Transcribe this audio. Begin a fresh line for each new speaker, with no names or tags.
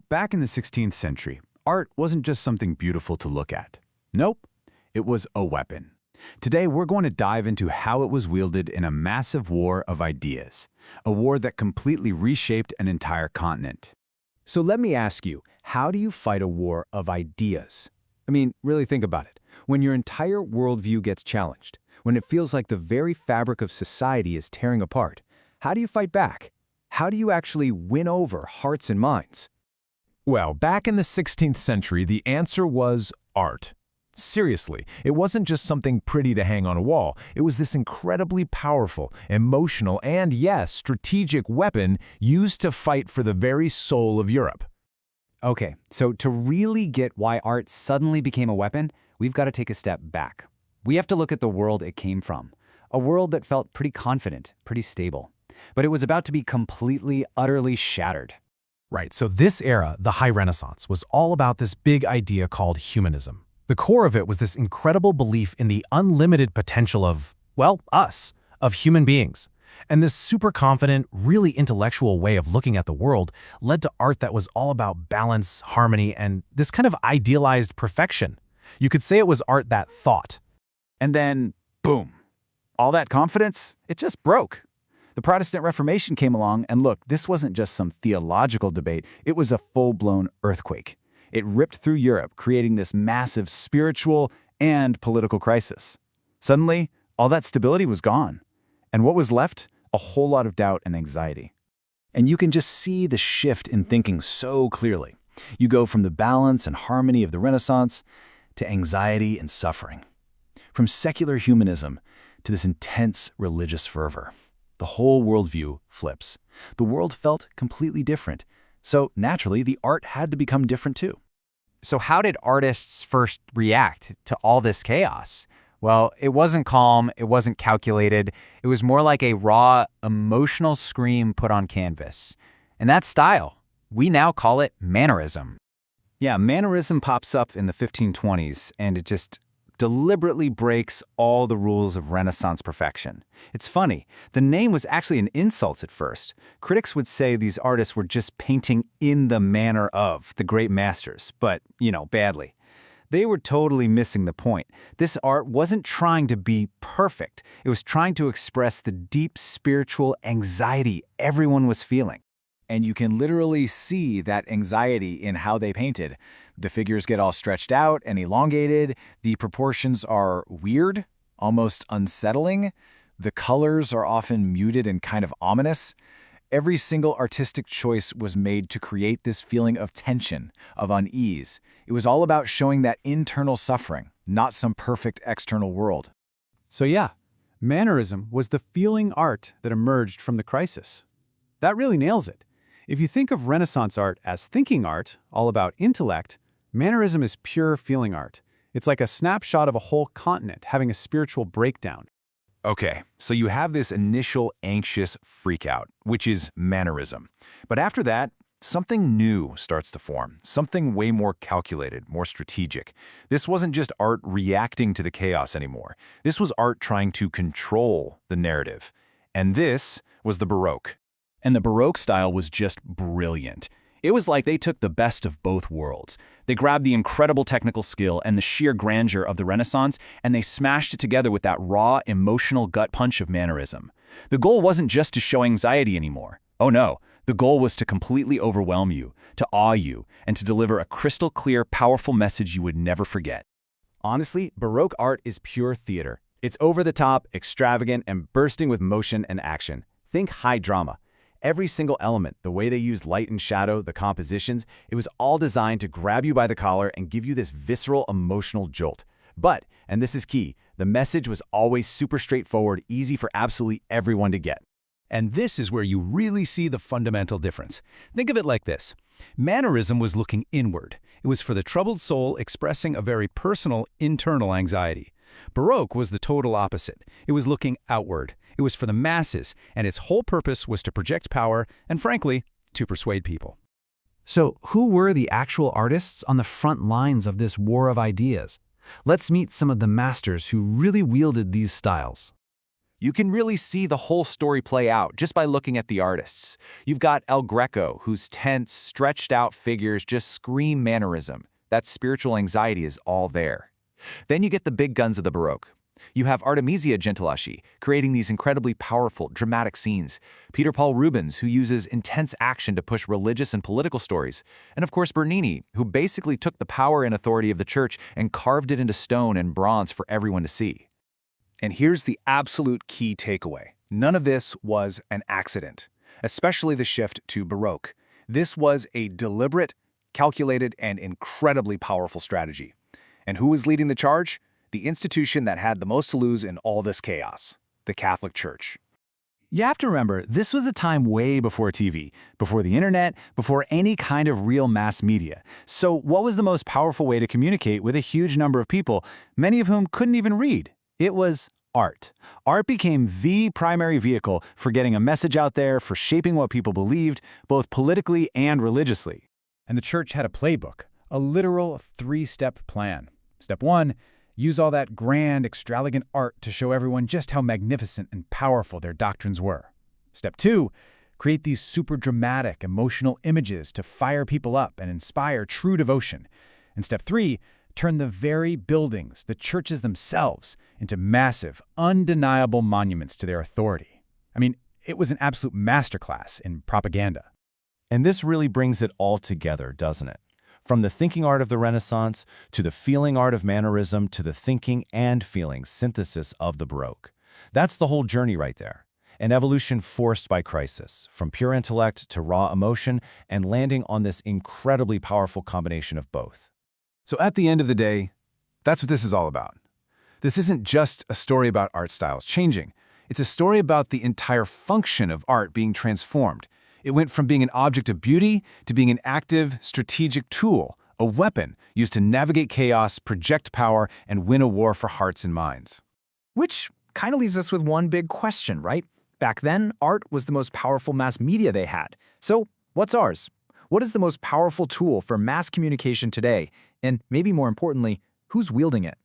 Back in the 16th century, art wasn't just something beautiful to look at. Nope, it was a weapon. Today, we're going to dive into how it was wielded in a massive war of ideas, a war that completely reshaped an entire continent.
So let me ask you, how do you fight a war of ideas? I mean, really think about it. When your entire worldview gets challenged, when it feels like the very fabric of society is tearing apart, how do you fight back? How do you actually win over hearts and minds?
Well, back in the 16th century, the answer was art. Seriously, it wasn't just something pretty to hang on a wall. It was this incredibly powerful, emotional, and yes, strategic weapon used to fight for the very soul of Europe.
Okay, so to really get why art suddenly became a weapon, we've got to take a step back. We have to look at the world it came from, a world that felt pretty confident, pretty stable. But it was about to be completely, utterly shattered.
Right, so this era, the High Renaissance, was all about this big idea called humanism. The core of it was this incredible belief in the unlimited potential of, well, us, of human beings. And this super confident, really intellectual way of looking at the world led to art that was all about balance, harmony, and this kind of idealized perfection. You could say it was art that thought.
And then, boom, all that confidence, it just broke. The Protestant Reformation came along, and look, this wasn't just some theological debate, it was a full-blown earthquake. It ripped through Europe, creating this massive spiritual and political crisis. Suddenly, all that stability was gone. And what was left? A whole lot of doubt and anxiety. And you can just see the shift in thinking so clearly. You go from the balance and harmony of the Renaissance to anxiety and suffering. From secular humanism to this intense religious fervor. The whole worldview flips. The world felt completely different. So naturally, the art had to become different too.
So how did artists first react to all this chaos? Well, it wasn't calm, it wasn't calculated, it was more like a raw, emotional scream put on canvas. And that style, we now call it Mannerism.
Yeah, Mannerism pops up in the 1520s, and it just deliberately breaks all the rules of Renaissance perfection. It's funny, the name was actually an insult at first. Critics would say these artists were just painting in the manner of the great masters, but, badly. They were totally missing the point. This art wasn't trying to be perfect. It was trying to express the deep spiritual anxiety everyone was feeling. And you can literally see that anxiety in how they painted. The figures get all stretched out and elongated. The proportions are weird, almost unsettling. The colors are often muted and kind of ominous. Every single artistic choice was made to create this feeling of tension, of unease. It was all about showing that internal suffering, not some perfect external world.
So yeah, Mannerism was the feeling art that emerged from the crisis. That really nails it. If you think of Renaissance art as thinking art, all about intellect, Mannerism is pure feeling art. It's like a snapshot of a whole continent having a spiritual breakdown.
Okay, so you have this initial anxious freakout, which is Mannerism. But after that, something new starts to form, something way more calculated, more strategic. This wasn't just art reacting to the chaos anymore. This was art trying to control the narrative. And this was the Baroque.
And the Baroque style was just brilliant. It was like they took the best of both worlds. They grabbed the incredible technical skill and the sheer grandeur of the Renaissance, and they smashed it together with that raw, emotional gut punch of Mannerism. The goal wasn't just to show anxiety anymore. Oh no, the goal was to completely overwhelm you, to awe you, and to deliver a crystal clear, powerful message you would never forget.
Honestly, Baroque art is pure theater. It's over-the-top, extravagant, and bursting with motion and action. Think high drama. Every single element, the way they used light and shadow, the compositions, it was all designed to grab you by the collar and give you this visceral, emotional jolt. But, and this is key, the message was always super straightforward, easy for absolutely everyone to get.
And this is where you really see the fundamental difference. Think of it like this. Mannerism was looking inward. It was for the troubled soul expressing a very personal, internal anxiety. Baroque was the total opposite. It was looking outward. It was for the masses, and its whole purpose was to project power and, frankly, to persuade people.
So who were the actual artists on the front lines of this war of ideas? Let's meet some of the masters who really wielded these styles.
You can really see the whole story play out just by looking at the artists. You've got El Greco, whose tense, stretched-out figures just scream Mannerism. That spiritual anxiety is all there. Then you get the big guns of the Baroque. You have Artemisia Gentileschi, creating these incredibly powerful, dramatic scenes. Peter Paul Rubens, who uses intense action to push religious and political stories. And of course Bernini, who basically took the power and authority of the church and carved it into stone and bronze for everyone to see.
And here's the absolute key takeaway. None of this was an accident, especially the shift to Baroque. This was a deliberate, calculated, and incredibly powerful strategy. And who was leading the charge? The institution that had the most to lose in all this chaos, the Catholic Church. You have to remember, this was a time way before TV, before the internet, before any kind of real mass media. So what was the most powerful way to communicate with a huge number of people, many of whom couldn't even read? It was art. Art became the primary vehicle for getting a message out there, for shaping what people believed, both politically and religiously.
And the church had a playbook, a literal 3-step plan. Step 1, use all that grand, extravagant art to show everyone just how magnificent and powerful their doctrines were. Step 2, create these super dramatic, emotional images to fire people up and inspire true devotion. And step 3, turn the very buildings, the churches themselves, into massive, undeniable monuments to their authority. I mean, it was an absolute masterclass in propaganda.
And this really brings it all together, doesn't it? From the thinking art of the Renaissance, to the feeling art of Mannerism, to the thinking and feeling synthesis of the Baroque. That's the whole journey right there. An evolution forced by crisis, from pure intellect to raw emotion, and landing on this incredibly powerful combination of both.
So at the end of the day, that's what this is all about. This isn't just a story about art styles changing. It's a story about the entire function of art being transformed. It went from being an object of beauty to being an active, strategic tool, a weapon used to navigate chaos, project power, and win a war for hearts and minds.
Which kind of leaves us with one big question, right? Back then, art was the most powerful mass media they had. So, what's ours? What is the most powerful tool for mass communication today? And maybe more importantly, who's wielding it?